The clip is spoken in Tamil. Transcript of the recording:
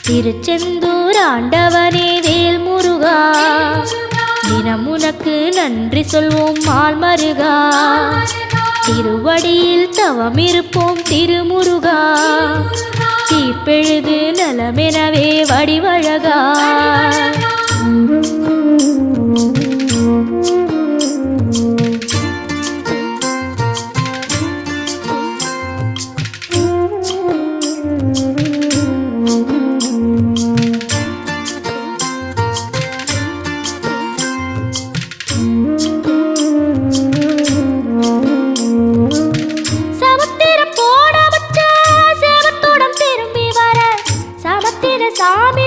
திருச்செந்தூர் ஆண்டவனே வேல் முருகா, தினம் உனக்கு நன்றி சொல்வோம் மால் மருகா. திருவடியில் தவம் இருப்போம் திருமுருகா, தீப்பெழுது நலமெனவே வடிவழகா. சாமி